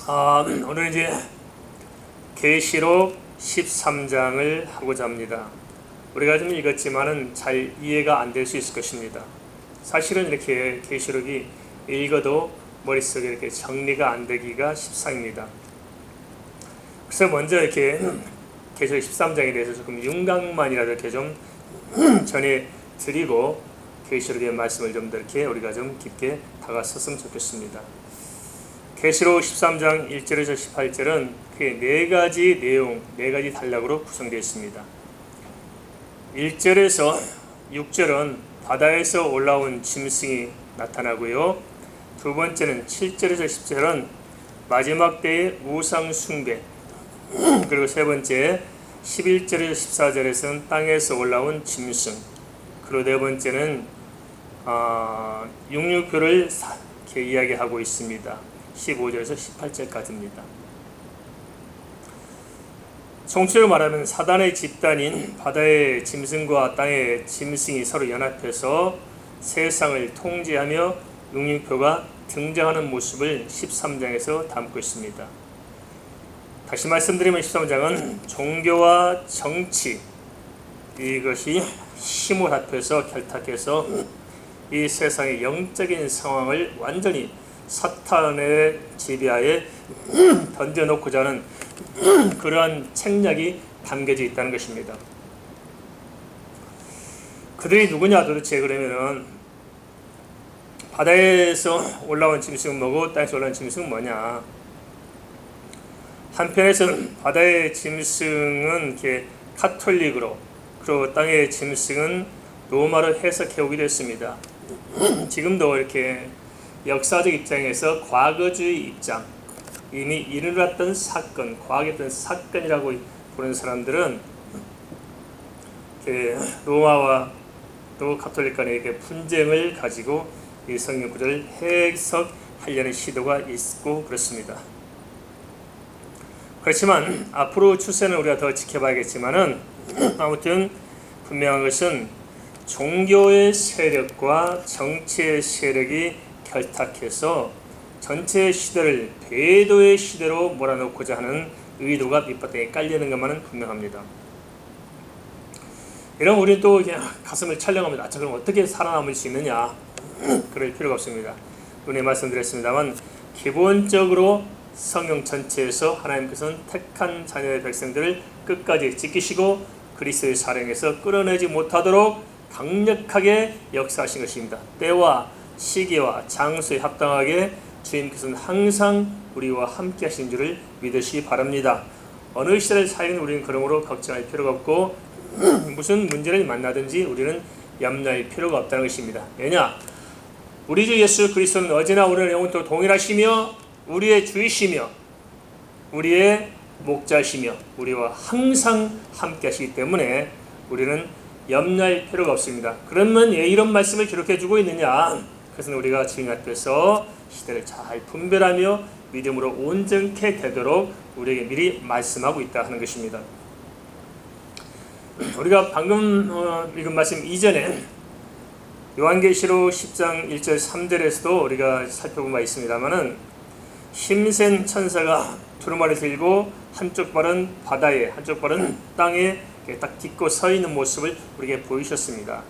오늘 이제 계시록 13장을 하고자 합니다. 우리가 좀 읽었지만은 잘 이해가 안 될 수 있을 것입니다. 사실은 이렇게 계시록이 읽어도 머릿속에 이렇게 정리가 안 되기가 십상입니다. 그래서 먼저 이렇게 계시록 13장에 대해서 조금 윤곽만이라도 이렇게 좀 전해 드리고 계시록의 말씀을 좀 더 이렇게 우리가 좀 깊게 다가섰으면 좋겠습니다. 계시록 13장 1절에서 18절은 그 네 가지 내용, 네 가지 단락으로 구성되어 있습니다. 1절에서 6절은 바다에서 올라온 짐승이 나타나고요. 두 번째는 7절에서 10절은 마지막 때의 우상 숭배, 그리고 세 번째 11절에서 14절에서는 땅에서 올라온 짐승, 그리고 네 번째는 육류표를 이렇게 이야기하고 있습니다. 15절에서 18절까지입니다. 총체로 말하면 사단의 집단인 바다의 짐승과 땅의 짐승이 서로 연합해서 세상을 통제하며 육류표가 등장하는 모습을 13장에서 담고 있습니다. 다시 말씀드리면 13장은 종교와 정치, 이것이 힘을 합해서 결탁해서 이 세상의 영적인 상황을 완전히 사탄의 지배하에 던져놓고자 하는 그러한 책략이 담겨져 있다는 것입니다. 그들이 누구냐 도대체? 그러면은 바다에서 올라온 짐승은 뭐고 땅에서 올라온 짐승은 뭐냐? 한편에서는 바다의 짐승은 이렇게 카톨릭으로, 그리고 땅의 짐승은 로마로 해석해 오기도 했습니다. 지금도 이렇게 역사적 입장에서 과거주의 입장, 이미 일어났던 사건, 과거했던 사건이라고 보는 사람들은 로마와 또 가톨릭 간의 분쟁을 가지고 이 성경 구절을 해석하려는 시도가 있고 그렇습니다. 그렇지만 앞으로 추세는 우리가 더 지켜봐야겠지만은 아무튼 분명한 것은 종교의 세력과 정치의 세력이 결탁해서 전체 시대를 배도의 시대로 몰아넣고자 하는 의도가 밑바닥에 깔리는 것만은 분명합니다. 이러면 우리는 또 그냥 가슴을 찰령합니다. 자, 그럼 어떻게 살아남을 수 있느냐? 그럴 필요가 없습니다. 눈에 말씀드렸습니다만 기본적으로 성경 전체에서 하나님께서는 택한 자녀의 백성들을 끝까지 지키시고 그리스도의 사랑에서 끌어내지 못하도록 강력하게 역사하신 것입니다. 때와 시기와 장소에 합당하게 주님께서는 항상 우리와 함께 하신 줄을 믿으시기 바랍니다. 어느 시대를 살는 우리는 그러므로 걱정할 필요가 없고 무슨 문제를 만나든지 우리는 염려할 필요가 없다는 것입니다. 왜냐? 우리 주 예수 그리스도는 어제나 오늘 영원토록 동일하시며 우리의 주이시며 우리의 목자시며 우리와 항상 함께 하시기 때문에 우리는 염려할 필요가 없습니다. 그러면 왜 이런 말씀을 기록해 주고 있느냐? 그래서 우리가 주님 앞에서 시대를 잘 분별하며 믿음으로 온전케 되도록 우리에게 미리 말씀하고 있다 하는 것입니다. 우리가 방금 읽은 말씀 이전에 요한계시록 10장 1절 3절에서도 우리가 살펴본 바 있습니다만은 힘센 천사가 두루마리 들고 한쪽 발은 바다에 한쪽 발은 땅에 딱 딛고 서 있는 모습을 우리에게 보이셨습니다.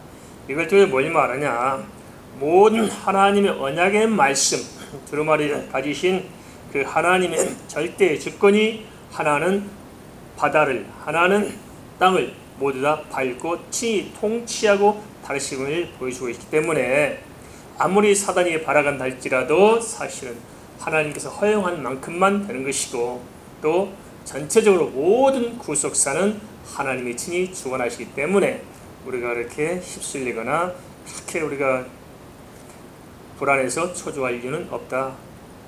이걸 통해 뭘 말하냐? 모든 하나님의 언약의 말씀, 두루마리를 가지신 그 하나님의 절대 주권이 하나는 바다를, 하나는 땅을 모두 다 밟고 친히 통치하고 다루심을 보여주고 있기 때문에 아무리 사단이 발아간다 할지라도 사실은 하나님께서 허용한 만큼만 되는 것이고 또 전체적으로 모든 구속사는 하나님이 친히 주관하시기 때문에 우리가 이렇게 휩쓸리거나 그렇게 우리가 불안해서 초조할 이유는 없다,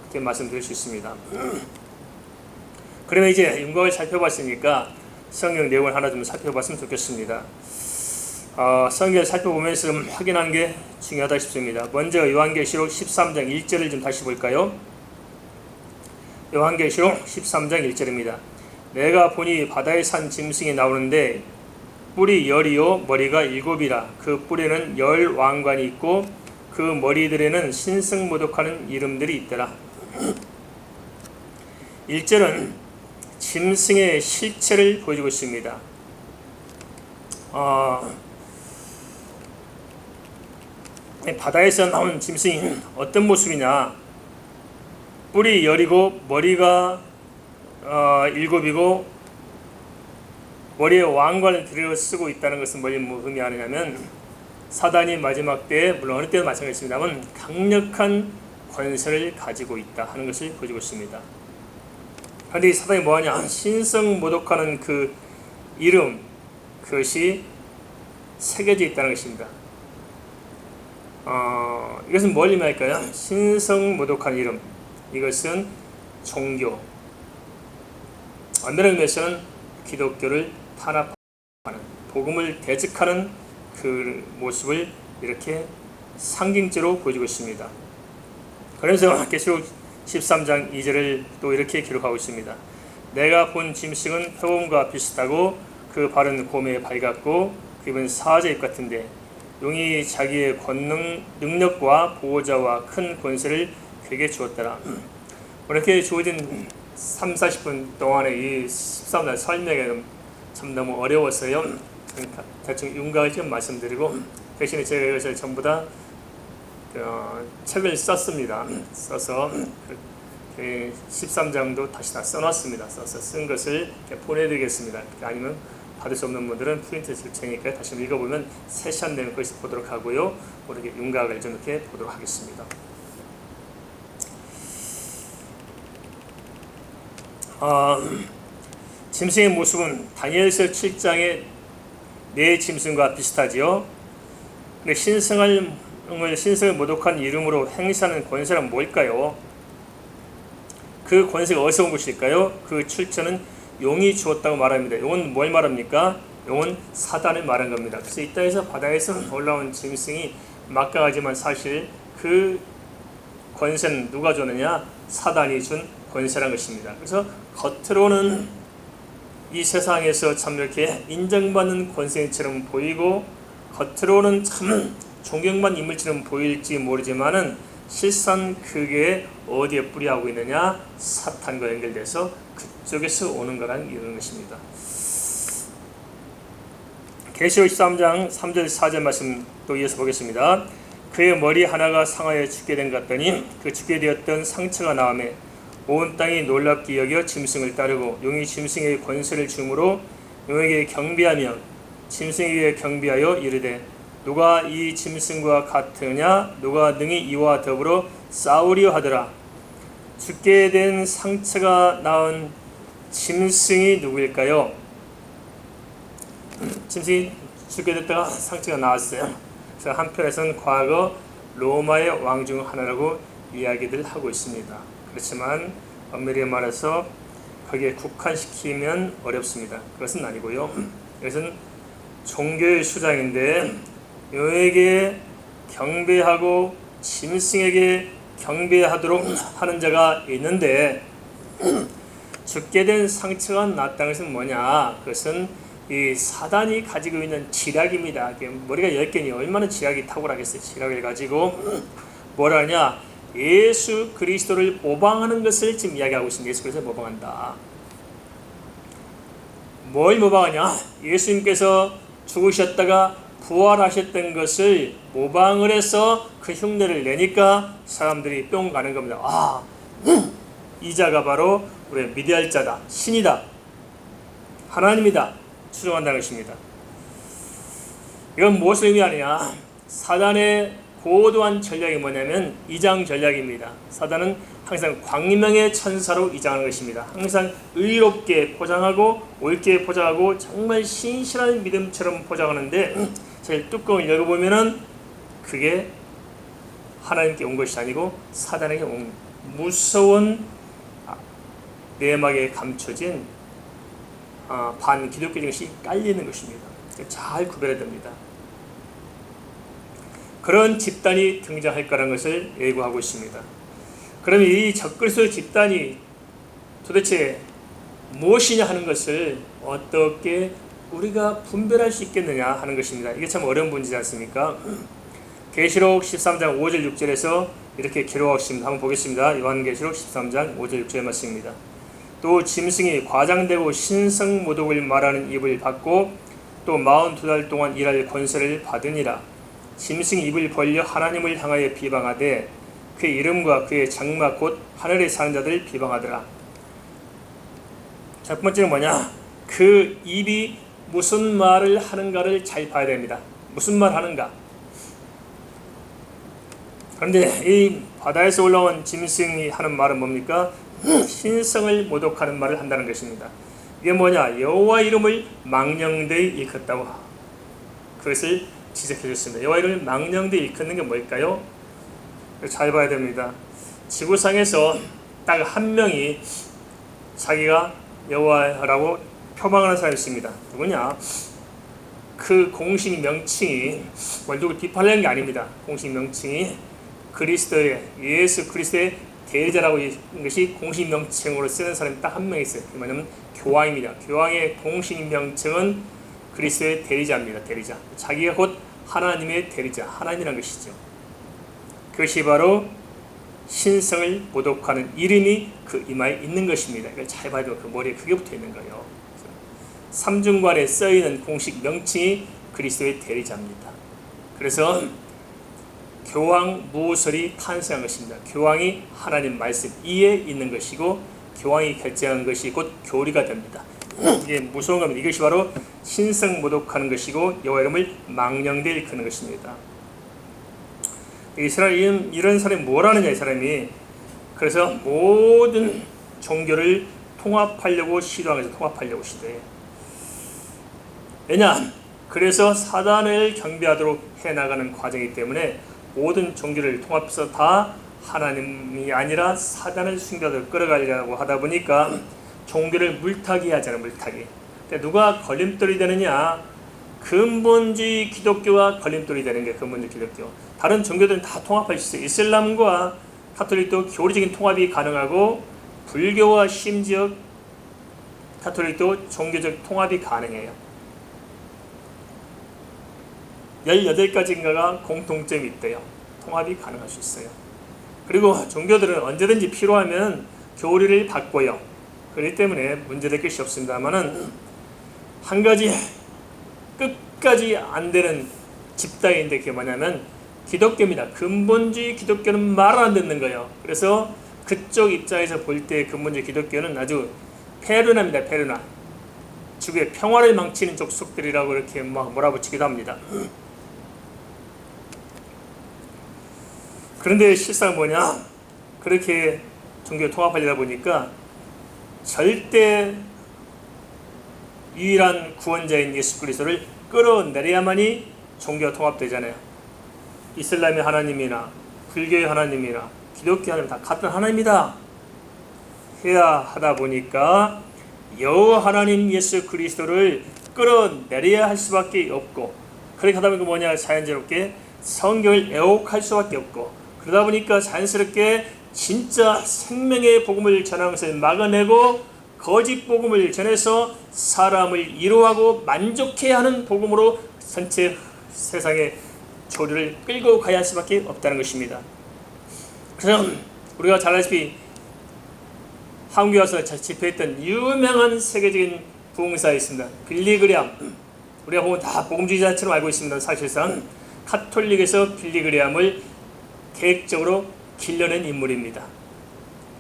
그렇게 말씀드릴 수 있습니다. 그러면 이제 윤곽을 살펴봤으니까 성경 내용을 하나 좀 살펴봤으면 좋겠습니다. 성경을 살펴보면서 좀 확인하는 게 중요하다 싶습니다. 먼저 요한계시록 13장 1절을 좀 다시 볼까요? 요한계시록 13장 1절입니다. 내가 보니 바다에 산 짐승이 나오는데 뿔이 열이요 머리가 7이라. 그 뿔에는 10 왕관이 있고 그 머리들에는 신승모독하는 이름들이 있더라. 1절은 짐승의 실체를 보여주고 있습니다. 바다에서 나온 짐승이 어떤 모습이냐? 뿔이 10이고 머리가 7이고 머리에 왕관을 들여 쓰고 있다는 것은 뭘 의미하느냐면 사단이 마지막 때에, 물론 어느 때도 마찬가지입니다만 강력한 권세를 가지고 있다 하는 것을 보여주고 있습니다. 그런데 이 사단이 뭐하냐? 신성모독하는 그 이름, 그것이 새겨져 있다는 것입니다. 이것은 뭘 의미할까요? 신성모독한 이름, 이것은 종교, 엄밀한 의미에서는 기독교를 탄압하는, 복음을 대적하는 그 모습을 이렇게 상징적으로 보여주고 있습니다. 그래서 계시록 13장 2절을 또 이렇게 기록하고 있습니다. 내가 본 짐승은 표범과 비슷하고 그 발은 곰에 밝았고 그 입은 사자의 입 같은데 용이 자기의 권능, 능력과 보호자와 큰 권세를 그에게 주었더라. 이렇게 주어진 30-40분 동안의 이 13장 설명이 참 너무 어려웠어요. 그러니까 대충 윤곽을 좀 말씀드리고, 대신에 제가 이것을 전부 다 책을 썼습니다. 써서 13장도 다시 다 써놨습니다. 써서 쓴 것을 보내드리겠습니다. 아니면 받을 수 없는 분들은 프린트 줄 테니까 다시 읽어보면 세시한 내용 거기서 보도록 하고요. 이렇게 윤곽을 좀 이렇게 보도록 하겠습니다. 짐승의 모습은 다니엘서 7장의 네 짐승과 비슷하지요. 근데 신성을 모독한 이름으로 행사하는 권세는 뭘까요? 그 권세가 어디서 온 것일까요? 그 출처는 용이 주었다고 말합니다. 용은 뭘 말합니까? 용은 사단을 말한 겁니다. 그래서 이 땅에서 바다에서 올라온 짐승이 막강하지만 사실 그 권세는 누가 줬느냐? 사단이 준 권세라는 것입니다. 그래서 겉으로는 이 세상에서 참 이렇게 인정받는 권세처럼 보이고 겉으로는 참 존경받는 인물처럼 보일지 모르지만은 실상 그게 어디에 뿌리하고 있느냐? 사탄과 연결돼서 그쪽에서 오는 거란 이런 것입니다. 계시록 13장 3절 4절 말씀 또 이어서 보겠습니다. 그의 머리 하나가 상하여 죽게 된 것 같더니 그 죽게 되었던 상처가 나오매 온 땅이 놀랍게 여겨 짐승을 따르고 용이 짐승에게 권세를 주므로 용에게 경배하며 짐승에게 경배하여 이르되 누가 이 짐승과 같으냐? 누가 능히 이와 더불어 싸우려 하더라. 죽게 된 상처가 나온 짐승이 누구일까요? 짐승이 죽게 됐다가 상처가 나왔어요. 그래서 한편에서는 과거 로마의 왕 중 하나라고 이야기들 하고 있습니다. 그렇지만 엄밀히 말해서 거기에 국한시키면 어렵습니다. 그것은 아니고요. 이것은 종교의 수장인데 용에게 경배하고 짐승에게 경배하도록 하는 자가 있는데 죽게 된 상처가 났다는 것은 뭐냐? 그것은 이 사단이 가지고 있는 지략입니다. 머리가 10개니 얼마나 지략이 탁월하겠어요. 지략을 가지고 뭐라 하냐? 예수 그리스도를 모방하는 것을 지금 이야기하고 있습니다. 예수 그리스도를 모방한다. 뭘 모방하냐? 예수님께서 죽으셨다가 부활하셨던 것을 모방을 해서 그 흉내를 내니까 사람들이 뿅 가는 겁니다. 이 자가 바로 우리의 믿어야 자다. 신이다. 하나님이다. 추정한다는 것입니다. 이건 무엇을 의미하느냐? 사단의 고도한 전략이 뭐냐면 이장 전략입니다. 사단은 항상 광명의 천사로 이장하는 것입니다. 항상 의롭게 포장하고 옳게 포장하고 정말 신실한 믿음처럼 포장하는데 제일 뚜껑을 열어보면은 그게 하나님께 온 것이 아니고 사단에게 온 무서운 내막에 감춰진 반기독교적인 것이 깔리는 것입니다. 잘 구별해야 됩니다. 그런 집단이 등장할 거라는 것을 예고하고 있습니다. 그럼 이 적그리스도 집단이 도대체 무엇이냐 하는 것을 어떻게 우리가 분별할 수 있겠느냐 하는 것입니다. 이게 참 어려운 문제지 않습니까? 계시록 13장 5절 6절에서 이렇게 기록하고 있습니다. 한번 보겠습니다. 요한계시록 13장 5절 6절 말씀입니다. 또 짐승이 과장되고 신성 모독을 말하는 입을 받고 또 42달 동안 일할 권세를 받으니라. 짐승이 입을 벌려 하나님을 향하여 비방하되 그의 이름과 그의 장막 곧 하늘에 사는 자들을 비방하더라. 첫 번째는 뭐냐? 그 입이 무슨 말을 하는가를 잘 봐야 됩니다. 무슨 말 하는가? 그런데 이 바다에서 올라온 짐승이 하는 말은 뭡니까? 신성을 모독하는 말을 한다는 것입니다. 이게 뭐냐? 여호와 이름을 망령되이 일컫다고 그것을 지적해 줬습니다. 여호와 이름을 망령되이 일컫는 게 뭘까요? 잘 봐야 됩니다. 지구상에서 딱 한 명이 자기가 여호와라고 표방하는 사람이 있습니다. 누구냐? 그 공식 명칭이 누구 비판하는 게 아닙니다. 공식 명칭이 그리스도의 예수 그리스도의 대리자라고 하는 것이 공식 명칭으로 쓰는 사람이 딱 한 명 있어요. 그 뭐냐면 교황입니다. 교황의 공식 명칭은 그리스도의 대리자입니다. 대리자. 자기가 곧 하나님의 대리자, 하나님이라는 것이죠. 그것이 바로 신성을 모독하는 이름이 그 이마에 있는 것입니다. 이걸 잘 봐도 그 머리에 크게 붙어 있는 거예요. 삼중관에 써 있는 공식 명칭이 그리스도의 대리자입니다. 그래서 교황 무설이 탄생한 것입니다. 교황이 하나님 말씀 이에 있는 것이고 교황이 결정한 것이 곧 교리가 됩니다. 이게 무서운 겁니다. 이것이 바로 신성 모독하는 것이고 여호와 이름을 망령되이 일컫는 것입니다. 이 사람이 이런 사람이 뭘 하느냐? 이 사람이 그래서 모든 종교를 통합하려고 시도하면서 통합하려고 시도해요. 왜냐? 그래서 사단을 경배하도록 해나가는 과정이기 때문에 모든 종교를 통합해서 다 하나님이 아니라 사단을 숭배하도록 끌어가려고 하다 보니까 종교를 물타기 하잖아요. 물타기. 누가 걸림돌이 되느냐? 근본주의 기독교가 걸림돌이 되는 게 근본주의 기독교. 다른 종교들은 다 통합할 수 있어요. 이슬람과 카톨릭도 교리적인 통합이 가능하고 불교와 심지어 카톨릭도 종교적 통합이 가능해요. 18가지인가가 공통점이 있대요. 통합이 가능할 수 있어요. 그리고 종교들은 언제든지 필요하면 교리를 바꿔요. 그렇기 때문에 문제될 것이 없습니다만은 한 가지 끝까지 안 되는 집단인데 그게 뭐냐면 기독교입니다. 근본주의 기독교는 말을 안 듣는 거예요. 그래서 그쪽 입장에서 볼 때 근본주의 기독교는 아주 페르나입니다. 페르나. 지구의 평화를 망치는 족속들이라고 이렇게 몰아붙이기도 합니다. 그런데 실상 뭐냐? 그렇게 종교 통합하려다 보니까 절대 유일한 구원자인 예수 그리스도를 끌어내려야만이 종교가 통합되잖아요. 이슬람의 하나님이나 불교의 하나님이나 기독교 하나님 다 같은 하나님이다 해야 하다 보니까 여호와 하나님 예수 그리스도를 끌어내려야 할 수밖에 없고, 그렇게 하다 보니까 뭐냐? 자연스럽게 성경을 애혹할 수밖에 없고, 그러다 보니까 자연스럽게 진짜 생명의 복음을 전하는 것을 막아내고 거짓 복음을 전해서 사람을 위로하고 만족해야 하는 복음으로 전체 세상의 조류를 끌고 가야 할 수밖에 없다는 것입니다. 그래서 우리가 잘 알다시피 한국에 와서 집회했던 유명한 세계적인 부흥사가 있습니다. 빌리그레암. 우리가 보면 다 복음주의자처럼 알고 있습니다. 사실상 카톨릭에서 빌리그레암을 계획적으로 길러낸 인물입니다.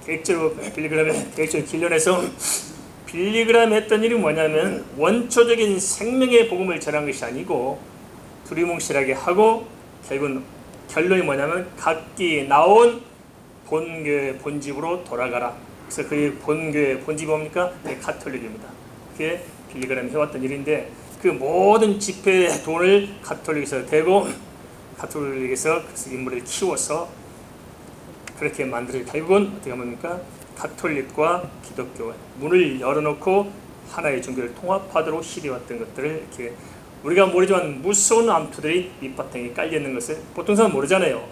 계획적으로 빌리그레암을 계획적으로 길러내서 빌리그레암이 했던 일이 뭐냐면 원초적인 생명의 복음을 전한 것이 아니고 두리뭉실하게 하고 결국은 결론이 뭐냐면 각기 나온 본교의 본집으로 돌아가라. 그래서 그의 본교의 본집이 뭡니까? 카톨릭입니다. 그게 빌리그레암이 해왔던 일인데 그 모든 집회의 돈을 카톨릭에서 대고 카톨릭에서 그래서 인물을 키워서 그렇게 만들어 결국은 어떻게 합니까? 카톨릭과 기독교 문을 열어놓고 하나의 종교를 통합하도록 시도해왔던 것들을 이렇게 우리가 모르지만 무서운 암투들이 밑바탕에 깔려있는 것을 보통 사람 모르잖아요.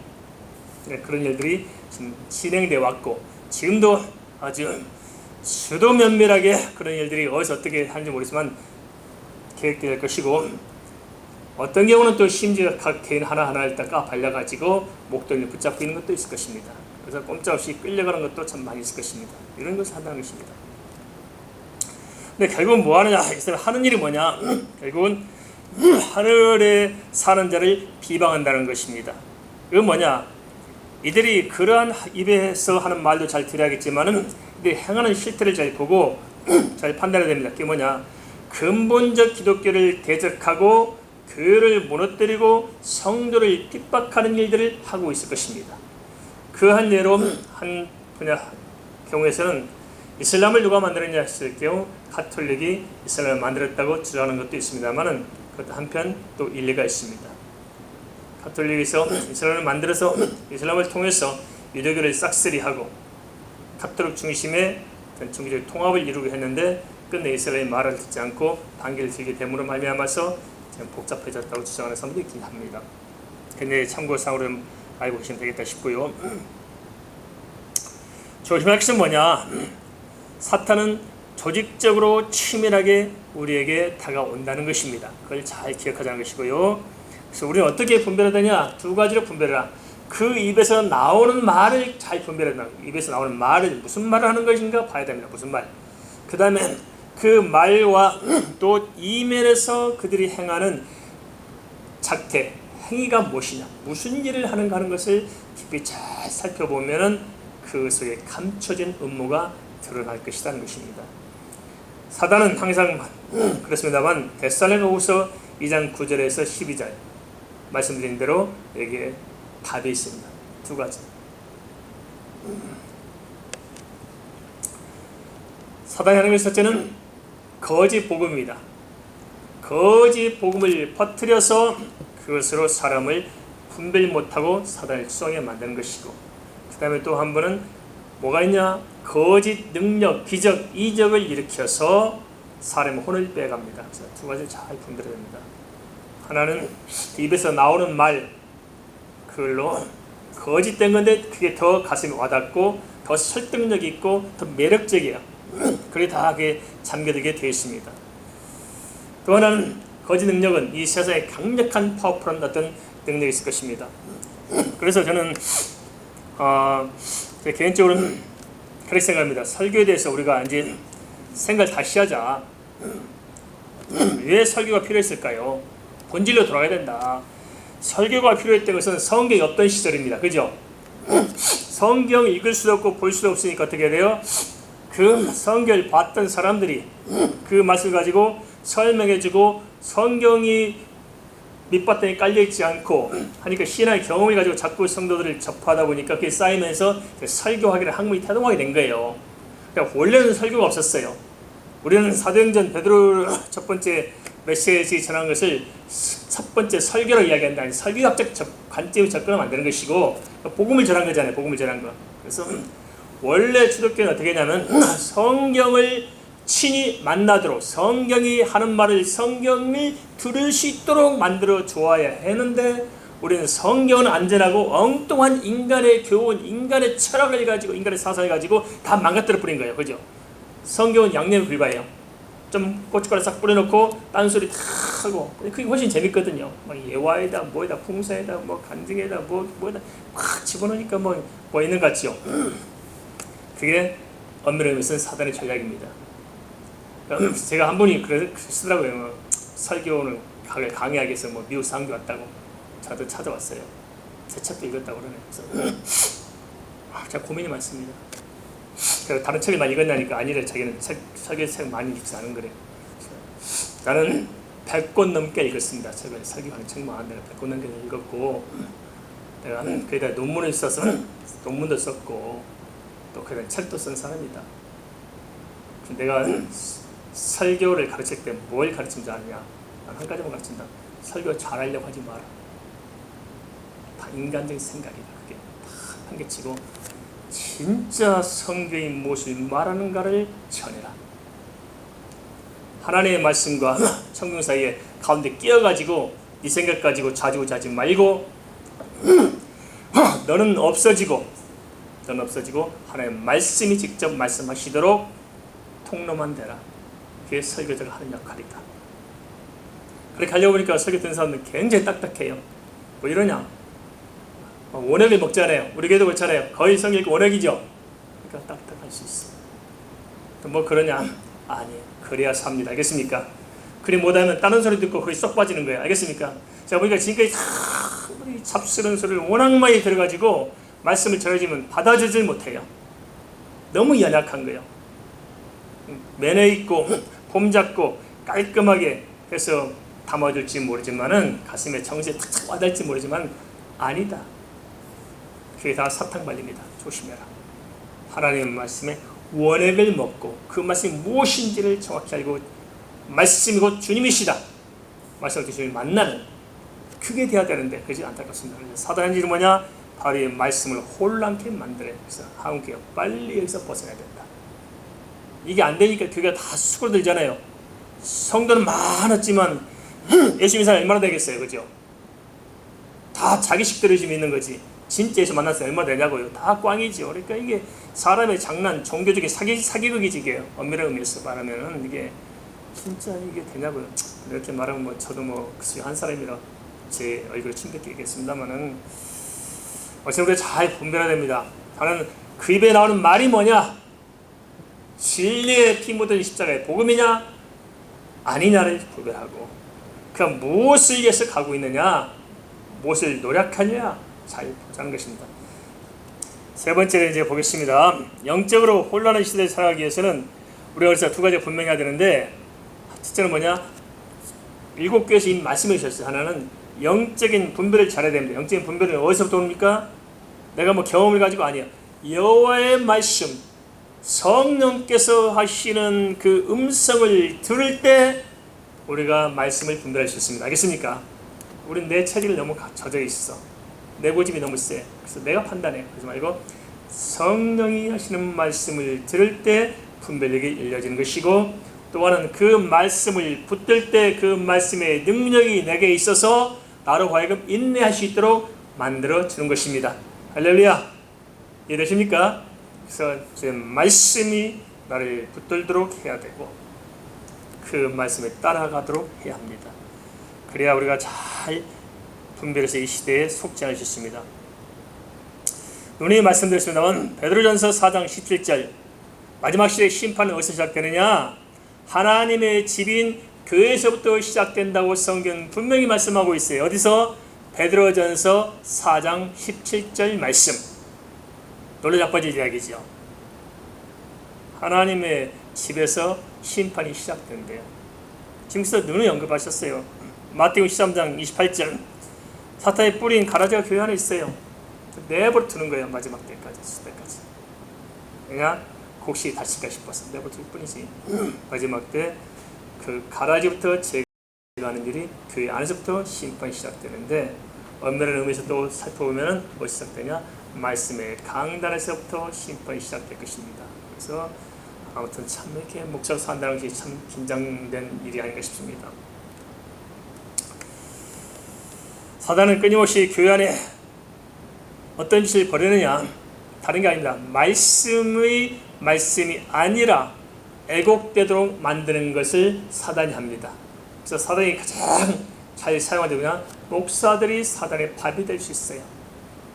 그런 일들이 지금 진행되어 왔고 지금도 아주 수도 면밀하게 그런 일들이 어디서 어떻게 하는지 모르지만 계획될 것이고, 어떤 경우는 또 심지어 각 개인 하나하나를 딱 까발려가지고 목덜미를 붙잡고 있는 것도 있을 것입니다. 그래서 꼼짝없이 끌려가는 것도 참 많이 있을 것입니다. 이런 것을 한다는 것입니다. 근데 결국은 뭐 하느냐? 이스라엘 하는 일이 뭐냐? 결국은 하늘에 사는 자를 비방한다는 것입니다. 그건 뭐냐? 이들이 그러한 입에서 하는 말도 잘 들어야겠지만은 이들이 행하는 실태를 잘 보고 잘 판단해야 됩니다. 그게 뭐냐? 근본적 기독교를 대적하고 교회를 무너뜨리고 성도를 핍박하는 일들을 하고 있을 것입니다. 그한 예로 한 분야 경우에서는 이슬람을 누가 만들었냐 했을 경우 가톨릭이 이슬람을 만들었다고 주장하는 것도 있습니다만은 그것도 한편 또 일리가 있습니다. 가톨릭에서 이슬람을 만들어서 이슬람을 통해서 유대교를 싹쓸이하고 카톨릭 중심의 종교적 통합을 이루게 했는데 끝내 이스라엘의 말을 듣지 않고 반기를 들게 됨으로 말미암아서 복잡해졌다고 주장하는 사람도 있긴 합니다. 근데 참고사항으로 알고 계시면 되겠다 싶고요. 조심할 것은 뭐냐? 사탄은 조직적으로 치밀하게 우리에게 다가온다는 것입니다. 그걸 잘 기억하자는 것이고요. 그래서 우리는 어떻게 분별하느냐? 두 가지로 분별해라. 그 입에서 나오는 말을 잘 분별해라. 입에서 나오는 말을 무슨 말을 하는 것인가 봐야 됩니다. 무슨 말. 그 다음에 그 말과 또 이면에서 그들이 행하는 작태, 행위가 무엇이냐, 무슨 일을 하는가 하는 것을 깊이 잘 살펴보면은 그 속에 감춰진 음모가 드러날 것이라는 것입니다. 사단은 항상 그렇습니다만 데살로니가후서 2장 9절에서 12절 말씀드린 대로 여기에 답이 있습니다. 두 가지. 사단이 하는 첫째는 거짓 복음입니다. 거짓 복음을 퍼뜨려서 그것으로 사람을 분별 못하고 사단을 추종하게 만드는 것이고, 그 다음에 또 한 번은 뭐가 있냐? 거짓 능력, 기적, 이적을 일으켜서 사람의 혼을 빼갑니다. 그래서 두 가지를 잘 분별해야 됩니다. 하나는 입에서 나오는 말, 그걸로 거짓된 건데 그게 더 가슴에 와닿고 더 설득력이 있고 더 매력적이에요. 그게 다 그게 잠겨들게 되어 있습니다. 또 하나는 거짓 능력은 이 세상에 강력한 파워풀한 어떤 능력이 있을 것입니다. 그래서 저는 개인적으로는 그렇게 생각합니다. 설교에 대해서 우리가 이제 생각을 다시 하자. 왜 설교가 필요했을까요? 본질로 돌아가야 된다. 설교가 필요했던 것은 성경이 없던 시절입니다. 그죠? 성경 읽을 수도 없고 볼 수도 없으니까 어떻게 돼요? 그 성경을 봤던 사람들이 그 말씀을 가지고 설명해주고 성경이 밑바탕에 깔려있지 않고 하니까 신앙의 경험을 가지고 자꾸 성도들을 접하다 보니까 그게 쌓이면서 설교하기를 학문이 태동하게 된 거예요. 그러니까 원래는 설교가 없었어요. 우리는 사도행전 베드로 첫 번째 메시지 전한 것을 첫 번째 설교로 이야기한다. 설교학적 관점에 접근하면 안 되는 것이고 복음을 전한 거잖아요. 복음을 전한 거. 그래서 원래 기독교는 어떻게 했냐면 성경을 친히 만나도록 성경이 하는 말을 성경을 들을 수 있도록 만들어 주어야 했는데 우리는 성경은 안전하고 엉뚱한 인간의 교훈, 인간의 철학을 가지고 인간의 사상을 가지고 다 망가뜨려 버린 거예요. 그죠? 성경은 양념이 불과해요. 좀 고춧가루 싹 뿌려놓고 딴소리 다 하고 그게 훨씬 재밌거든요. 막 예화에다 뭐에다 풍사에다 뭐 간증에다 뭐에다 막 집어넣으니까 뭐 있는 것 같죠. 그게 엄밀히 말해서 사단의 전략입니다. 제가 한 분이 그러시더라고요. 설교는 강의하기 위해서 뭐 미국 상주 왔다고 저도 찾아왔어요. 제 책도 읽었다고 그러네요. 제가 고민이 많습니다. 다른 책을 많이 읽었냐니까 아니래. 자기는 설교 책 많이 읽지 않은 거래요. 나는 100권 넘게 읽었습니다. 책을 설교하는 책 많은데 100권 넘게 읽었고 내가 거기다 논문을 써서 논문도 썼고 또 그런 책도 쓴 사람이다. 내가 설교를 가르칠 때 뭘 가르치면 줄 아느냐? 난 한 가지만 가르친다. 설교 잘하려고 하지 마라. 다 인간적인 생각이다. 그게 다 판개치고 진짜 성경의 무엇을 말하는가를 전해라. 하나님의 말씀과 성경 사이에 가운데 끼어가지고 네 생각 가지고 좌지우지하지 말고 너는 없어지고 하나님의 말씀이 직접 말씀하시도록 통로만 되라. 그게 설교자가 하는 역할이다. 그렇게 하려고 보니까 설교 듣는 사람들은 굉장히 딱딱해요. 뭐 이러냐? 원액을 먹잖아요. 우리 교회도 그렇잖아요. 거의 성경 읽고 원액이죠. 그러니까 딱딱할 수 있어. 뭐 그러냐? 아니에요. 그래야 삽니다. 알겠습니까? 그리 못하면 다른 소리 듣고 거기 쏙 빠지는 거예요. 알겠습니까? 자, 보니까 지금까지 다 잡스러운 소리를 워낙 많이 들어가지고 말씀을 전해주면 받아주질 못해요. 너무 연약한 거예요. 매너 있고 폼 잡고 깔끔하게 해서 담아줄지 모르지만은 가슴에 정신에 탁탁 와닿을지 모르지만 아니다. 그게 다 사탕 발립니다. 조심해라. 하나님의 말씀에 원액을 먹고 그 말씀이 무엇인지를 정확히 알고 말씀이 곧 주님이시다. 말씀을 주님을 만나는 그게 돼야 되는데 그렇지 안타깝습니다. 사단의 일은 뭐냐? 바로 이 말씀을 혼란케 만들어요. 그래서 한국교회 빨리 여기서 벗어나야 된다. 이게 안 되니까 교회가 다 수그러들잖아요. 성도는 많았지만 예수 믿는 사람이 얼마나 되겠어요, 그죠? 다 자기식대로 지금 있는 거지. 진짜 예수 만나서 얼마나 되냐고요. 다 꽝이죠. 그러니까 이게 사람의 장난, 종교적인 사기극이지 이게. 엄밀한 의미에서 말하면은 이게 진짜 이게 되냐고요. 이렇게 말하면 뭐 저도 뭐 한 사람이라 제 얼굴에 침 뱉겠습니다만은 어쨌든 우리가 잘 분별해야 됩니다. 다른 그 입에 나오는 말이 뭐냐? 진리의 피 묻은 십자가의 복음이냐 아니냐를 구별하고 그 무엇을 위해서 가고 있느냐, 무엇을 노력하느냐 잘 보자는 것입니다. 세 번째로 이제 보겠습니다. 영적으로 혼란한 시대에 살아가기 위해서는 우리가 그래서 두 가지 분명해야 되는데, 첫째는 뭐냐? 일곱 교회에서 이미 말씀해 주셨어요. 하나는 영적인 분별을 잘해야 됩니다. 영적인 분별은 어디서부터 옵니까? 내가 뭐 경험을 가지고 아니야. 여호와의 말씀, 성령께서 하시는 그 음성을 들을 때 우리가 말씀을 분별할 수 있습니다. 알겠습니까? 우린 내 체질이 너무 젖어 있어. 내 고집이 너무 세. 그래서 내가 판단해. 그러지 말고 성령이 하시는 말씀을 들을 때 분별력이 열려지는 것이고, 또 하나는 그 말씀을 붙들 때 그 말씀의 능력이 내게 있어서 나로 하여금 인내할 수 있도록 만들어 주는 것입니다. 할렐루야. 이해되십니까? 그래서 제 말씀이 나를 붙들도록 해야 되고 그 말씀에 따라가도록 해야 합니다. 그래야 우리가 잘 분별해서 이 시대에 속지 않을 수 있습니다. 누누이 말씀드렸습니다만 베드로전서 4장 17절 마지막 시대의 심판은 어디서 시작되느냐? 하나님의 집인 교회에서부터 시작된다고 성경 분명히 말씀하고 있어요. 어디서? 베드로전서 4장 17절 말씀. 놀라 자빠질 이야기죠. 하나님의 집에서 심판이 시작된대요. 지금서 누누이 언급하셨어요. 마태복음 13장 28절 사탄이 뿌린 가라지가 교회 안에 있어요. 내버려 두는 거예요. 마지막 때까지, 수때까지. 그냥 혹시 다칠까 싶어서 내버려 둘 뿐이지. 마지막 때 그 가라지부터 제거하는 일이 교회 안에서부터 심판이 시작되는데, 엄밀한 의미에서 또 살펴보면 뭐 시작되냐? 말씀의 강단에서부터 심판이 시작될 것입니다. 그래서 아무튼 참 이렇게 목사로 산다는 것이 참 긴장된 일이 아닌가 싶습니다. 사단은 끊임없이 교회 안에 어떤 짓을 벌이느냐? 다른 게 아닙니다. 말씀이 아니라 애곡되도록 만드는 것을 사단이 합니다. 그래서 사단이 가장 잘 사용하는 게 목사들이 사단의 밥이 될 수 있어요.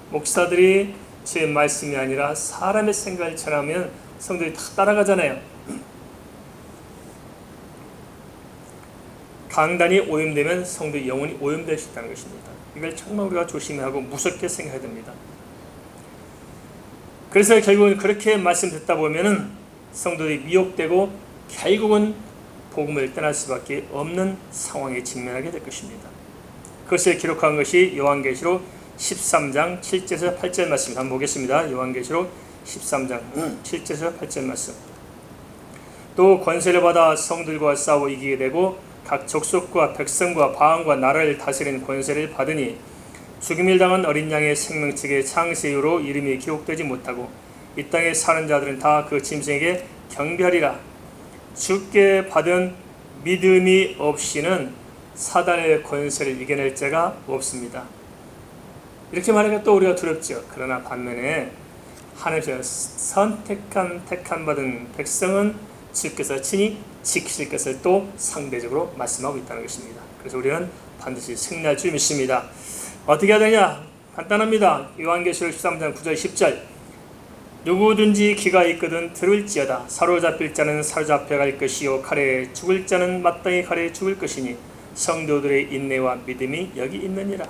목사들이 제 말씀이 아니라 사람의 생각을 전하면 성도들이 다 따라가잖아요. 강단이 오염되면 성도의 영혼이 오염될 수 있다는 것입니다. 이걸 정말 우리가 조심해야 하고 무섭게 생각해야 됩니다. 그래서 결국은 그렇게 말씀 듣다 보면은 성도들이 미혹되고 결국은 복음을 떠날 수밖에 없는 상황에 직면하게 될 것입니다. 그것을 기록한 것이 요한계시록 13장 7절에서 8절 말씀 한번 보겠습니다. 요한계시록 13장 7절에서 8절 말씀. 또 권세를 받아 성들과 싸워 이기게 되고 각 족속과 백성과 방언과 나라를 다스리는 권세를 받으니 죽임을 당한 어린 양의 생명책의 창세 이후로 이름이 기록되지 못하고 이 땅에 사는 자들은 다 그 짐승에게 경배하리라. 주께 받은 믿음이 없이는 사단의 권세를 이겨낼 자가 없습니다. 이렇게 말하니까 또 우리가 두렵죠. 그러나 반면에 하나님께서 택한 받은 백성은 주께서 친히 지키실 것을 또 상대적으로 말씀하고 있다는 것입니다. 그래서 우리는 반드시 승리할 줄 믿습니다. 어떻게 해야 되냐? 간단합니다. 요한계시록 13장 9절 10절 누구든지 귀가 있거든 들을지어다. 사로잡힐 자는 사로잡혀갈 것이요 칼에 죽을 자는 마땅히 칼에 죽을 것이니 성도들의 인내와 믿음이 여기 있느니라.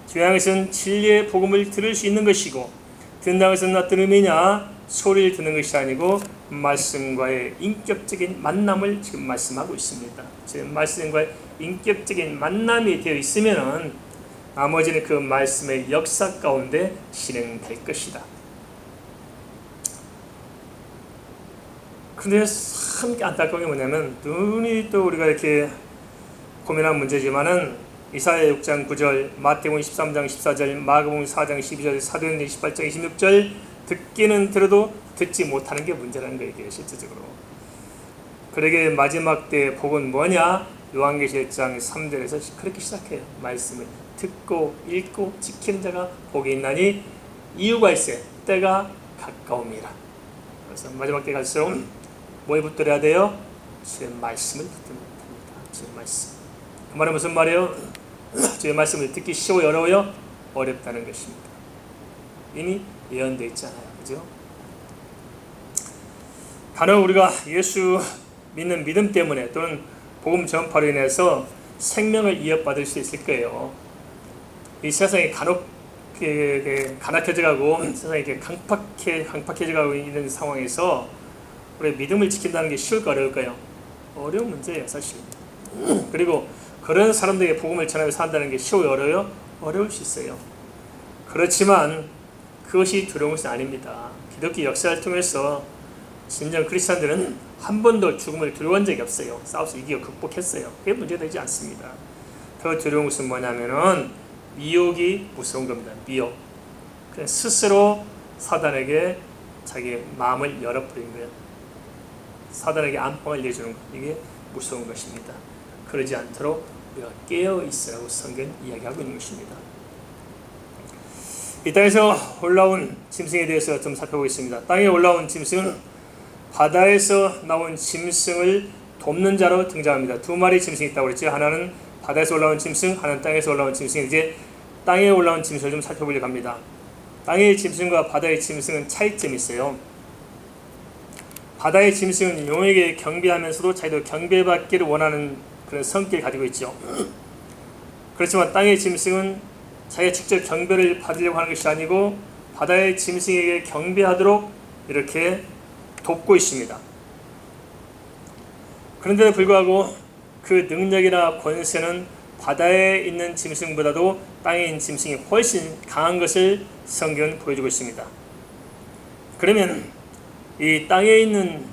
중요한 것은 진리의 복음을 들을 수 있는 것이고, 듣는다는 것은 어떤 의미냐? 소리를 듣는 것이 아니고 말씀과의 인격적인 만남을 지금 말씀하고 있습니다. 지금 말씀과의 인격적인 만남이 되어 있으면은 나머지는 그 말씀의 역사 가운데 진행될 것이다. 근데 참 안타까운 게 뭐냐면, 눈이 또 우리가 이렇게 고민한 문제지만은 이사야 6장 9절, 마태복음 13장 14절, 마가복음 4장 12절, 사도행전 18장 26절 듣기는 들어도 듣지 못하는 게 문제라는 거예요. 이게 실질적으로. 그러게 마지막 때 복은 뭐냐? 요한계시록 1장 3절에서 그렇게 시작해요. 말씀을 듣고 읽고 지키는 자가 복이 있나니 이유가 있어요. 때가 가까움이라. 그래서 마지막 때 갈수록 뭐에 붙들어야 돼요? 주의 말씀을 붙들면 됩니다. 주의 말씀. 그 말은 무슨 말이에요? 주의 말씀을 듣기 쉬워요? 어려워요? 어렵다는 것입니다. 이미 예언되어 있잖아요. 그죠? 간혹 우리가 예수 믿는 믿음 때문에 또는 복음 전파로 인해서 생명을 이어받을 수 있을 거예요. 이 세상이 간혹 가난해져 가고 세상이 강팍해져 가고 있는 상황에서 우리 믿음을 지킨다는 게 쉬울까 어려울까요? 어려운 문제예요, 사실. 그리고 그런 사람들에게 복음을 전하며 산다는 게 쉬워요, 어려워요? 어려울 수 있어요. 그렇지만 그것이 두려운 것은 아닙니다. 기독교 역사를 통해서 진정 크리스찬들은 한 번도 죽음을 두려워한 적이 없어요. 싸워서 이기고 극복했어요. 그게 문제되지 않습니다. 더 두려운 것은 뭐냐면은 미혹이 무서운 겁니다. 미혹. 그냥 스스로 사단에게 자기 마음을 열어버린 거예요. 사단에게 안방을 내주는 것. 이게 무서운 것입니다. 그러지 않도록 우리가 깨어 있으라고 성경은 이야기하고 있는 것입니다. 이 땅에서 올라온 짐승에 대해서 좀 살펴보겠습니다. 땅에 올라온 짐승은 바다에서 나온 짐승을 돕는 자로 등장합니다. 두 마리 짐승이 있다고 그랬죠. 하나는 바다에서 올라온 짐승, 하나는 땅에서 올라온 짐승. 이제 땅에 올라온 짐승을 좀 살펴보려고 합니다. 땅의 짐승과 바다의 짐승은 차이점이 있어요. 바다의 짐승은 용에게 경배하면서도 자기도 경배받기를 원하는 그런 성격을 가지고 있죠. 그렇지만 땅의 짐승은 자기가 직접 경배를 받으려고 하는 것이 아니고 바다의 짐승에게 경배하도록 이렇게 돕고 있습니다. 그런데도 불구하고 그 능력이나 권세는 바다에 있는 짐승보다도 땅에 있는 짐승이 훨씬 강한 것을 성경은 보여주고 있습니다. 그러면 이 땅에 있는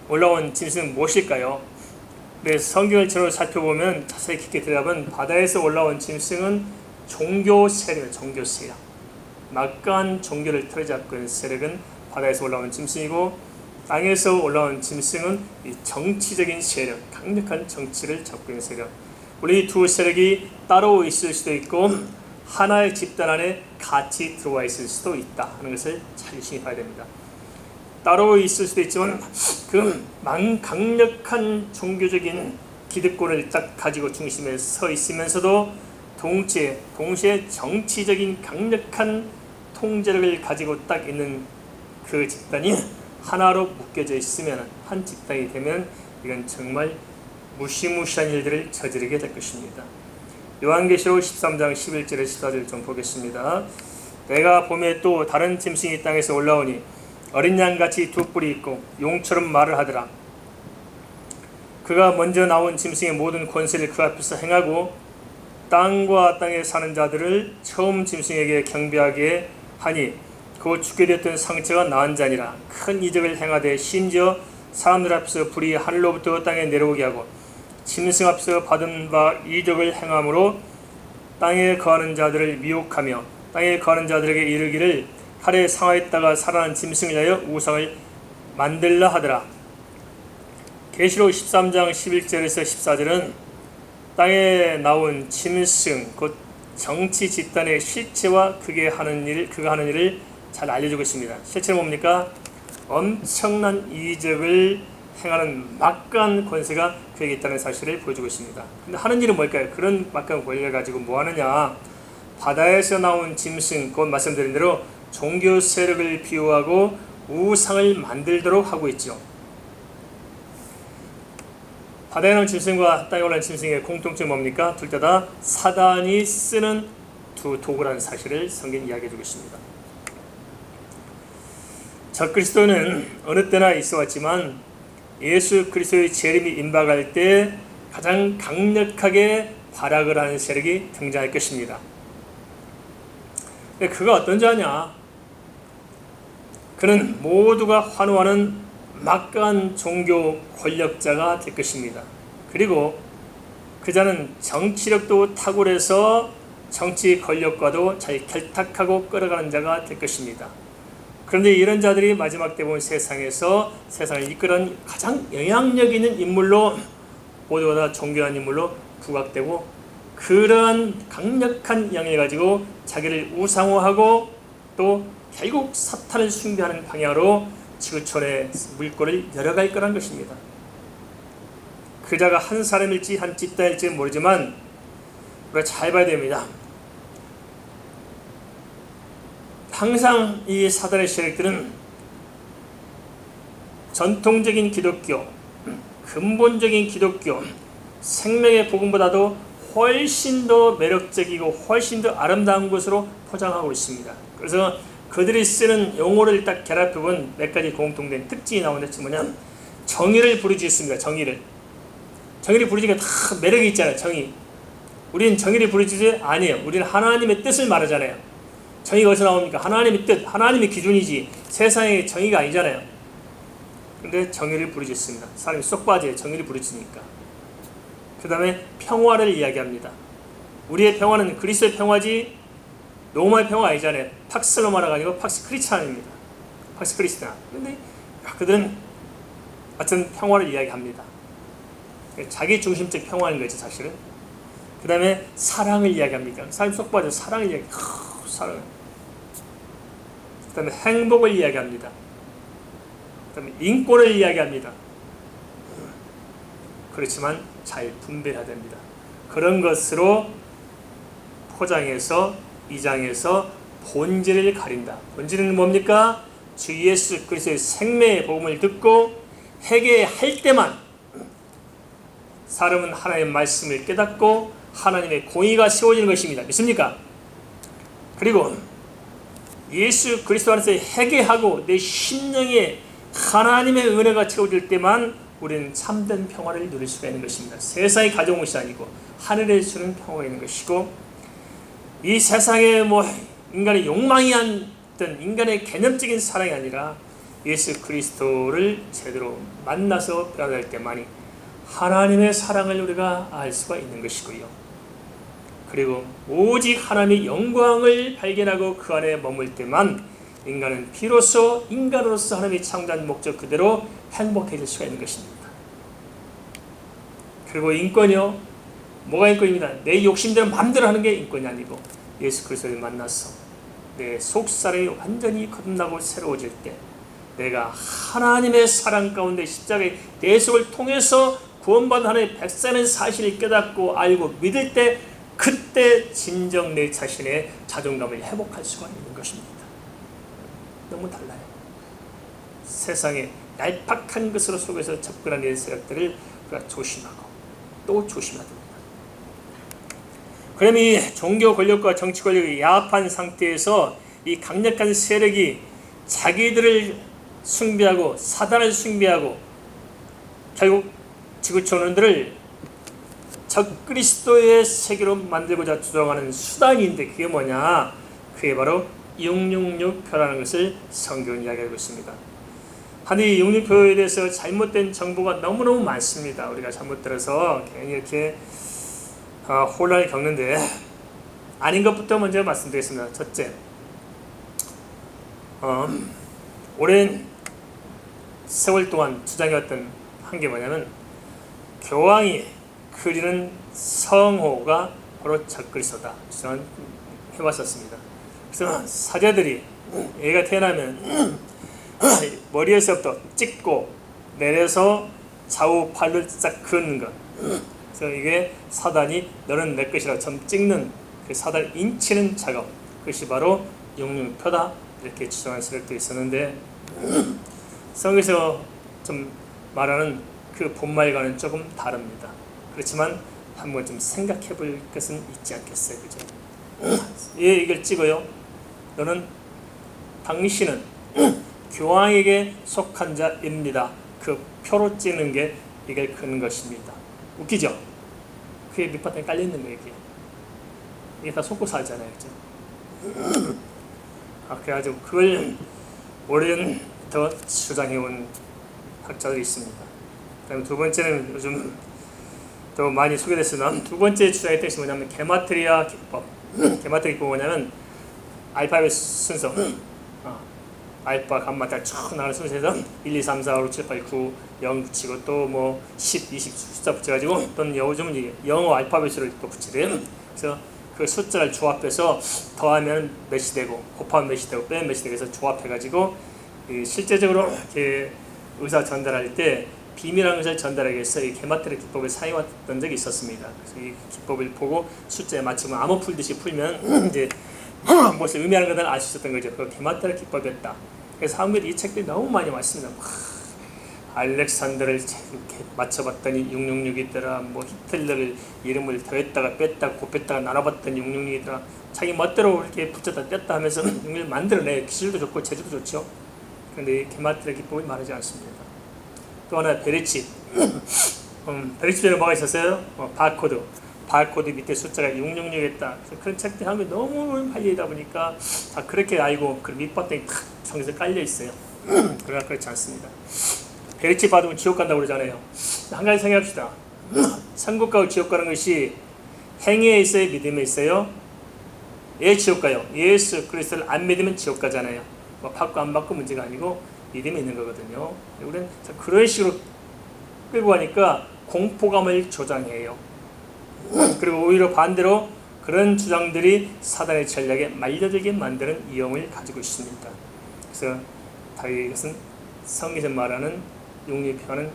올라온 짐승은 무엇일까요? 성경을 전으로 살펴보면 자세히 깊게 들여다보면 바다에서 올라온 짐승은 종교 세력이에요. 종교 세력. 막강한 종교를 틀어잡고 있는 세력은 바다에서 올라온 짐승이고, 땅에서 올라온 짐승은 이 정치적인 세력, 강력한 정치를 잡고 있는 세력. 우리 이 두 세력이 따로 있을 수도 있고 하나의 집단 안에 같이 들어와 있을 수도 있다 하는 것을 잘 유심히 봐야 됩니다. 따로 있을 수도 있지만 그 강력한 종교적인 기득권을 딱 가지고 중심에 서 있으면서도 동시에 정치적인 강력한 통제력을 가지고 딱 있는 그 집단이 하나로 묶여져 있으면, 한 집단이 되면 이건 정말 무시무시한 일들을 저지르게 될 것입니다. 요한계시록 13장 11절에 14절 좀 보겠습니다. 내가 봄에 또 다른 짐승이 땅에서 올라오니 어린 양같이 두 뿔이 있고 용처럼 말을 하더라. 그가 먼저 나온 짐승의 모든 권세를 그 앞에서 행하고 땅과 땅에 사는 자들을 처음 짐승에게 경배하게 하니 그 죽게 되었던 상처가 나은 자니라. 큰 이적을 행하되 심지어 사람들 앞에서 불이 하늘로부터 땅에 내려오게 하고 짐승 앞에서 받은 바 이적을 행함으로 땅에 거하는 자들을 미혹하며 땅에 거하는 자들에게 이르기를 칼에 상하였다가 살아난 짐승을 위하여 우상을 만들라 하더라. 계시록 13장 11절에서 14절은 땅에 나온 짐승, 곧 정치 집단의 실체와 그가 하는 일을 잘 알려주고 있습니다. 실체는 뭡니까? 엄청난 이적을 행하는 막강한 권세가 그에게 있다는 사실을 보여주고 있습니다. 근데 하는 일은 뭘까요? 그런 막강한 권력을 가지고 뭐 하느냐? 바다에서 나온 짐승, 곧 말씀드린 대로 종교 세력을 비호하고 우상을 만들도록 하고 있죠. 바다에 나온 짐승과 땅에 올라온 짐승의 공통점이 뭡니까? 둘 다 사단이 쓰는 두 도구라는 사실을 성경이 이야기해주고 있습니다. 적그리스도는 어느 때나 있어 왔지만 예수 그리스도의 재림이 임박할 때 가장 강력하게 활약을 하는 세력이 등장할 것입니다. 그가 어떤 자냐? 그는 모두가 환호하는 막강한 종교 권력자가 될 것입니다. 그리고 그 자는 정치력도 탁월해서 정치 권력과도 잘 결탁하고 끌어가는 자가 될 것입니다. 그런데 이런 자들이 마지막 때 보면 세상에서 세상을 이끄는 가장 영향력 있는 인물로, 모두보다 존귀한 인물로 부각되고, 그러한 강력한 영향을 가지고 자기를 우상화하고 또 결국 사탄을 숭배하는 방향으로 지구촌의 물꼬를 열어갈 거란 것입니다. 그 자가 한 사람일지 한 집단일지 모르지만 우리가 잘 봐야 됩니다. 항상 이 사단의 세력들은 전통적인 기독교, 근본적인 기독교, 생명의 복음보다도 훨씬 더 매력적이고 훨씬 더 아름다운 것으로 포장하고 있습니다. 그래서 그들이 쓰는 용어를 딱 결합해보면 몇 가지 공통된 특징이 나오는데 뭐냐, 정의를 부르짖습니다. 정의를 부르짖으니까 다 매력이 있잖아요. 정의. 우리는 정의를 부르짖지 아니에요. 우리는 하나님의 뜻을 말하잖아요. 정의가 어디서 나옵니까? 하나님의 뜻, 하나님의 기준이지 세상의 정의가 아니잖아요. 근데 정의를 부르짖습니다. 사람이 쏙 빠져요. 정의를 부르짖으니까. 그 다음에 평화를 이야기합니다. 우리의 평화는 그리스도의 평화지 로마의 평화 아니잖아요. 팍스 로마라가 아니고 팍스 크리스찬입니다. 팍스 크리스찬. 근데 그들은 같은 평화를 이야기합니다. 자기 중심적 평화인 거지 사실은. 그 다음에 사랑을 이야기합니다. 사람이 쏙 빠져 사랑을 이야기. 사랑. 그 다음에 행복을 이야기합니다. 그 다음에 인권을 이야기합니다. 그렇지만 잘 분별해야 됩니다. 그런 것으로 포장해서 이장해서 본질을 가린다. 본질은 뭡니까? 주 예수 그리스도의 생명의 복음을 듣고 회개할 때만 사람은 하나님의 말씀을 깨닫고 하나님의 공의가 세워지는 것입니다. 믿습니까? 그리고 예수 그리스도 안에서 회개하고 내 심령에 하나님의 은혜가 채워질 때만 우리는 참된 평화를 누릴 수가 있는 것입니다. 세상이 가져온 것이 아니고 하늘에 주는 평화가 있는 것이고, 이 세상에 인간의 욕망이 어떤 인간의 개념적인 사랑이 아니라 예수 그리스도를 제대로 만나서 변화될 때만이 하나님의 사랑을 우리가 알 수가 있는 것이고요. 그리고 오직 하나님의 영광을 발견하고 그 안에 머물 때만 인간은 비로소 인간으로서 하나님의 창조한 목적 그대로 행복해질 수가 있는 것입니다. 그리고 인권이요, 뭐가 인권입니다. 내 욕심대로 마음대로 하는 게 인권이 아니고 예수 그리스도를 만나서 내 속살이 완전히 거듭나고 새로워질 때 내가 하나님의 사랑 가운데 십자가의 대속을 통해서 구원받은 하나님의 백성의 사실을 깨닫고 알고 믿을 때, 그때 진정 내 자신의 자존감을 회복할 수가 있는 것입니다. 너무 달라요. 세상에 얄팍한 것으로 속에서 접근하는 세력들을 우리가 조심하고 또 조심해야 됩니다. 그럼 이 종교 권력과 정치 권력이 야합한 상태에서 이 강력한 세력이 자기들을 숭배하고 사단을 숭배하고 결국 지구촌원들을 적그리스도의 세계로 만들고자 주장하는 수단인데 그게 뭐냐? 그게 바로 666표라는 것을 성경은 이야기하고 있습니다. 하늘이 666표에 대해서 잘못된 정보가 너무너무 많습니다. 우리가 잘못 들어서 괜히 이렇게 혼란을 겪는데, 아닌 것부터 먼저 말씀드리겠습니다. 첫째, 오랜 세월 동안 주장해왔던 한 게 뭐냐면 교황이 그리는 성호가 바로 적그리스도다 주장을 해왔었습니다. 그래서 사제들이 애가 태어나면 머리에서부터 찍고 내려서 좌우 팔을 쫙 그는 것, 그래서 이게 사단이 너는 내 것이라 점 찍는 그 사단 인치는 작업, 그것이 바로 666표다 이렇게 주장한 세력도 있었는데 성경에서 좀 말하는 그 본말과는 조금 다릅니다. 그렇지만 한번 좀 생각해 볼 것은 있지 않겠어요? 그죠? 예, 이걸 찍어요. 너는 당신은 교황에게 속한 자입니다. 그 표로 찍는 게 이걸 그는 것입니다. 웃기죠? 그게 밑바탕에 깔려있는 거예요. 이게 다 속고 살잖아요. 그죠? 그래가지고 그걸 오래전부터 주장해온 학자들이 있습니다. 그다음 두 번째는 요즘 또 많이 소개됐으나 두 번째 주장했던 것이 뭐냐면 게마트리아 기법. 게마트리아 기법은 뭐냐면 알파벳 순서, 알파, 감마, 달 쭉 나가는 순서에서 1, 2, 3, 4, 5, 6, 7, 8, 9, 0 붙이고 또 뭐 10, 20 숫자 붙여가지고 또는 요즘은 영어 알파벳으로 또 붙이대요. 그래서 그 숫자를 조합해서 더하면 몇이 되고 곱하면 몇이 되고 빼면 몇이 되고 해서 조합해가지고 실제적으로 이렇게 의사 전달할 때 비밀한 것을 전달하기 위해서 이 게마트리아 기법을 사용했던 적이 있었습니다. 그래서 이 기법을 보고 숫자에 맞추면 암호 풀듯이 풀면 이제 무엇을 의미하는 것을 알 수 있었던 거죠. 그 게마트리아 기법이었다. 그래서 한국에 이 책들이 너무 많이 왔습니다. 알렉산더를 이렇게 맞춰봤더니 666이더라. 뭐 히틀러를 이름을 더했다가 뺐다가 곱했다가 나눠봤더니 666이더라. 자기 멋대로 이렇게 붙였다 뗐다 하면서 666을 만들어내. 기술도 좋고 재주도 좋죠. 그런데 이 게마트리아 기법이 말하지 않습니다. 또 하나 베르치. 베르치 전에 뭐가 있었어요? 바코드. 바코드 밑에 숫자가 666이었다. 그런 책들이 한국에 너무 팔리다 보니까 다 그렇게 알고 그 밑바탕에 탁 성에서 깔려 있어요. 그러나 그렇지 않습니다. 베르치 받으면 지옥 간다고 그러잖아요. 한 가지 생각합시다. 천국 가고 지옥 가는 것이 행위에 있어요? 믿음에 있어요? 예, 지옥 가요. 예수 그리스도를 안 믿으면 지옥 가잖아요. 뭐 받고 안 받고 문제가 아니고 믿음이 있는 거거든요. 우리는 그런 식으로 끌고 가니까 공포감을 조장해요. 그리고 오히려 반대로 그런 주장들이 사단의 전략에 말려들게 만드는 위험을 가지고 있습니다. 그래서 이것은 성경에서 말하는 육류표현은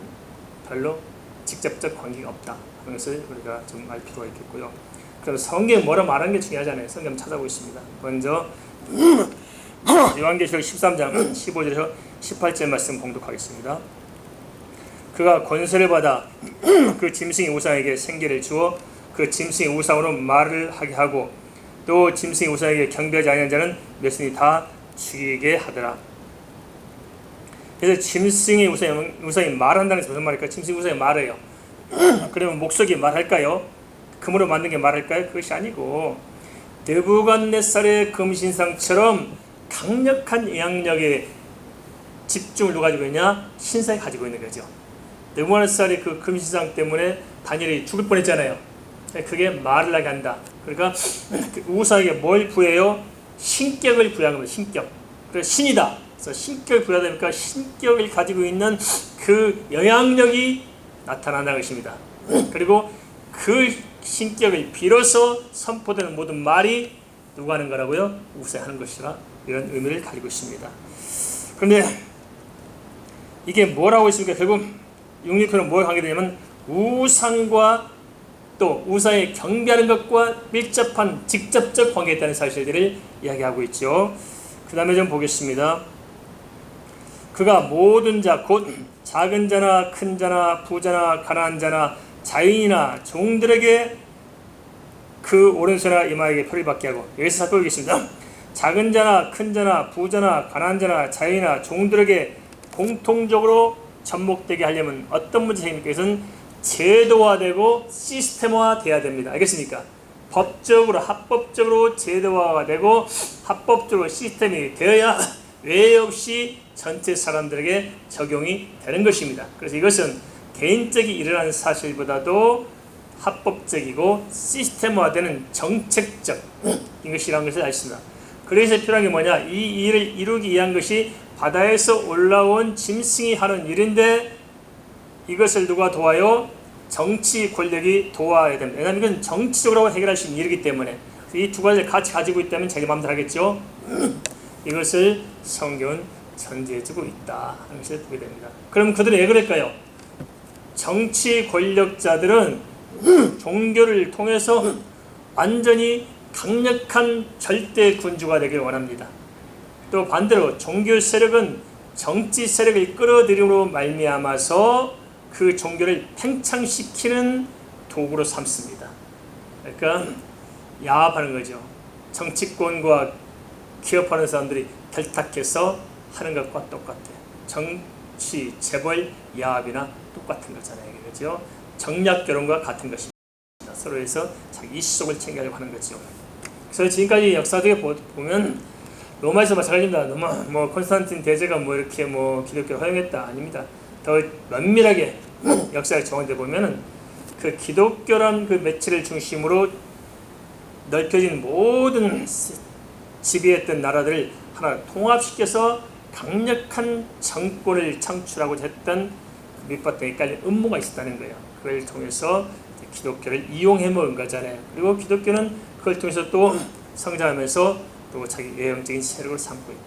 별로 직접적 관계가 없다 하는 것을 우리가 좀 알 필요가 있겠고요. 그럼 성경에 뭐라 말하는 게 중요하잖아요. 성경 찾아보겠습니다. 먼저 요한계시록 13장 15절에서 18절 말씀 봉독하겠습니다. 그가 권세를 받아 그 짐승의 우상에게 생기를 주어 그 짐승의 우상으로 말을 하게 하고 또 짐승의 우상에게 경배하지 아니한 자는 몇순이 다 죽이게 하더라. 그래서 짐승의 우상이 말한다는 것은 무슨 말일까요? 짐승의 우상이 말해요. 그러면 목석이 말할까요? 금으로 만든 게 말할까요? 그것이 아니고 느부갓네살의 금신상처럼 강력한 영향력에 집중을 누가 가지고 있냐? 신상이 가지고 있는 거죠. 느부갓네살의 그 금신상 때문에 다니엘이 죽을 뻔했잖아요. 그게 말을 하게 한다. 그러니까 그 우상에게 뭘 부여해요? 신격을 부여한 겁니다. 신격. 그래서 신이다. 그래서 신격을 부여하니까 신격을 가지고 있는 그 영향력이 나타난다는 것입니다. 그리고 그 신격을 빌어서 선포되는 모든 말이 누가 하는 거라고요? 우상이 하는 것이라 이런 의미를 가지고 있습니다. 그런데 이게 뭐라고 있습니까? 결국 육류표는 뭐에 관계되냐면 우상과 또 우상에 경배하는 것과 밀접한 직접적 관계에 있다는 사실들을 이야기하고 있죠. 그 다음에 좀 보겠습니다. 그가 모든 자 곧 작은 자나 큰 자나 부자나 가난한 자나 자인이나 종들에게 그 오른손이나 이마에게 표를 받게 하고 여기서 살펴보겠습니다. 작은 자나 큰 자나 부자나 가난한 자나 자인이나 종들에게 공통적으로 접목되게 하려면 어떤 문제가 생깁니까? 이것은 제도화되고 시스템화돼야 됩니다. 알겠습니까? 법적으로 합법적으로 제도화가 되고 합법적으로 시스템이 되어야 외 없이 전체 사람들에게 적용이 되는 것입니다. 그래서 이것은 개인적이 일어나는 사실보다도 합법적이고 시스템화되는 정책적 이것이라는 것을 알습니다. 그래서 필요한 게 뭐냐? 이 일을 이루기 위한 것이 바다에서 올라온 짐승이 하는 일인데 이것을 누가 도와요? 정치 권력이 도와야 됩니다. 왜냐하면 이건 정치적으로 해결할 수 있는 일이기 때문에 이 두 가지를 같이 가지고 있다면 자기 마음대로 하겠죠. 이것을 성경은 전제해주고 있다 하는 것을 보게 됩니다. 그럼 그들은 왜 그럴까요? 정치 권력자들은 종교를 통해서 완전히 강력한 절대 군주가 되길 원합니다. 또 반대로 종교 세력은 정치 세력을 끌어들임으로 말미암아서 그 종교를 팽창시키는 도구로 삼습니다. 그러니까 야합하는 거죠. 정치권과 기업하는 사람들이 결탁해서 하는 것과 똑같아요. 정치, 재벌, 야합이나 똑같은 거잖아요. 그렇죠? 정략 결혼과 같은 것입니다. 서로에서 자기 이식을 챙기려고 하는 거죠. 그래서 지금까지 역사적에 보면 로마에서 마찬가지입니다. 뭐 콘스탄틴 대제가 뭐 이렇게 뭐 기독교를 허용했다 아닙니다. 더 면밀하게 역사를 정원돼 보면은 그 기독교란 그 매체를 중심으로 넓혀진 모든 지배했던 나라들을 하나 통합시켜서 강력한 정권을 창출하고 했던 밑바탕에 깔린 음모가 있었다는 거예요. 그걸 통해서 기독교를 이용해 먹은 거잖아요. 그리고 기독교는 그걸 통해서 또 성장하면서 또 자기 외형적인 세력을 삼고 있고,